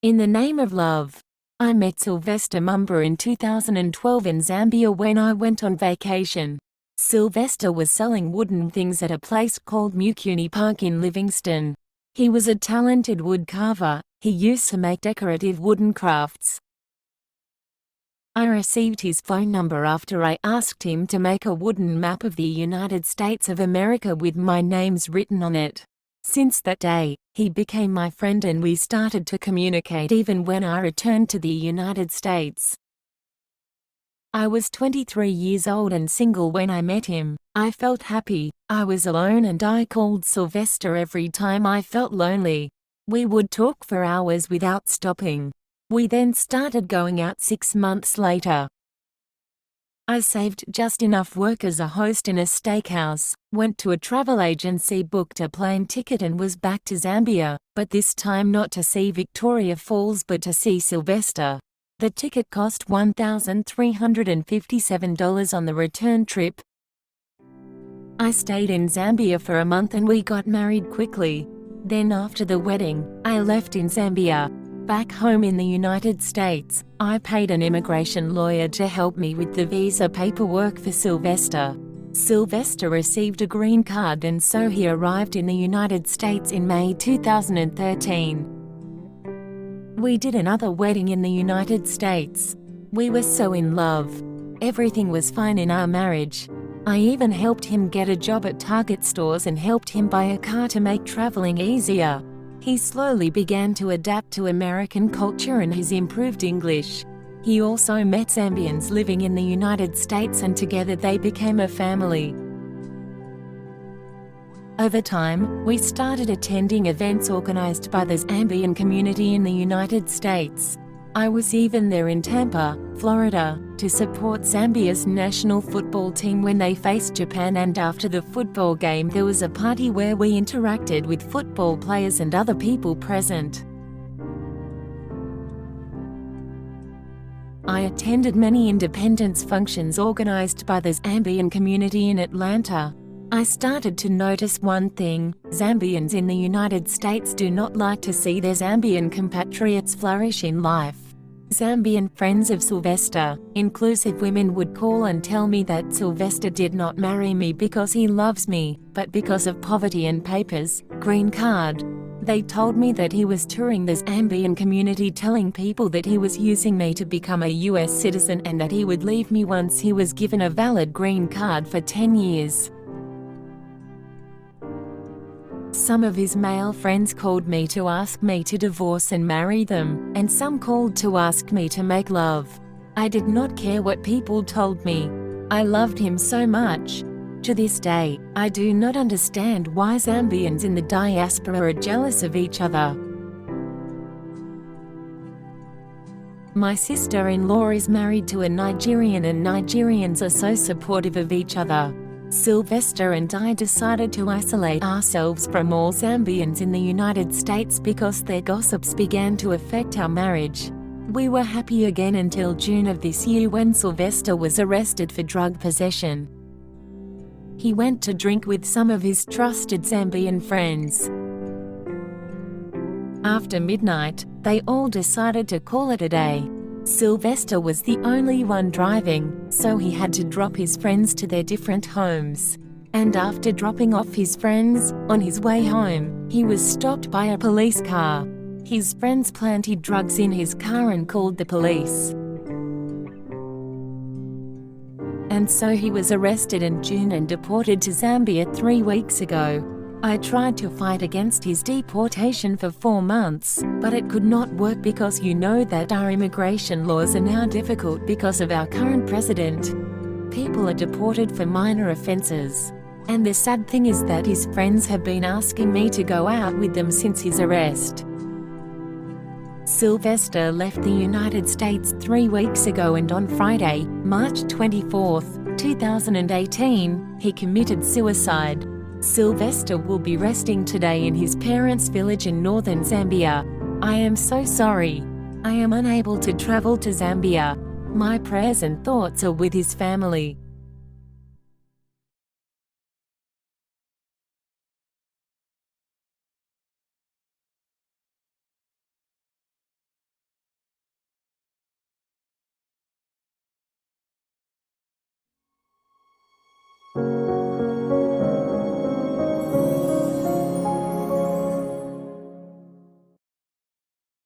In the name of love. I met Sylvester Mumba in 2012 in Zambia when I went on vacation. Sylvester was selling wooden things at a place called Mukuni Park in Livingston. He was a talented wood carver. He used to make decorative wooden crafts. I received his phone number after I asked him to make a wooden map of the United States of America with my names written on it. Since that day, he became my friend and we started to communicate even when I returned to the United States. I was 23 years old and single when I met him. I felt happy. I was alone and I called Sylvester every time I felt lonely. We would talk for hours without stopping. We then started going out 6 months later. I saved just enough work as a host in a steakhouse, went to a travel agency, booked a plane ticket and was back to Zambia, but this time not to see Victoria Falls but to see Sylvester. The ticket cost $1,357 on the return trip. I stayed in Zambia for a month and we got married quickly. Then after the wedding, I left in Zambia. Back home in the United States, I paid an immigration lawyer to help me with the visa paperwork for Sylvester. Sylvester received a green card and so he arrived in the United States in May 2013. We did another wedding in the United States. We were so in love. Everything was fine in our marriage. I even helped him get a job at Target stores and helped him buy a car to make traveling easier. He slowly began to adapt to American culture and his improved English. He also met Zambians living in the United States and together they became a family. Over time, we started attending events organized by the Zambian community in the United States. I was even there in Tampa, Florida, to support Zambia's national football team when they faced Japan, and after the football game there was a party where we interacted with football players and other people present. I attended many independence functions organized by the Zambian community in Atlanta. I started to notice one thing: Zambians in the United States do not like to see their Zambian compatriots flourish in life. Zambian friends of Sylvester, inclusive women, would call and tell me that Sylvester did not marry me because he loves me, but because of poverty and papers, green card. They told me that he was touring the Zambian community telling people that he was using me to become a US citizen and that he would leave me once he was given a valid green card for 10 years. Some of his male friends called me to ask me to divorce and marry them, and some called to ask me to make love. I did not care what people told me. I loved him so much. To this day, I do not understand why Zambians in the diaspora are jealous of each other. My sister-in-law is married to a Nigerian and Nigerians are so supportive of each other. Sylvester and I decided to isolate ourselves from all Zambians in the United States because their gossips began to affect our marriage. We were happy again until June of this year when Sylvester was arrested for drug possession. He went to drink with some of his trusted Zambian friends. After midnight, they all decided to call it a day. Sylvester was the only one driving, so he had to drop his friends to their different homes. And after dropping off his friends, on his way home, he was stopped by a police car. His friends planted drugs in his car and called the police. And so he was arrested in June and deported to Zambia 3 weeks ago. I tried to fight against his deportation for 4 months, but it could not work because you know that our immigration laws are now difficult because of our current president. People are deported for minor offenses. And the sad thing is that his friends have been asking me to go out with them since his arrest. Sylvester left the United States 3 weeks ago and on Friday, March 24, 2018, he committed suicide. Sylvester will be resting today in his parents' village in northern Zambia. I am so sorry. I am unable to travel to Zambia. My prayers and thoughts are with his family.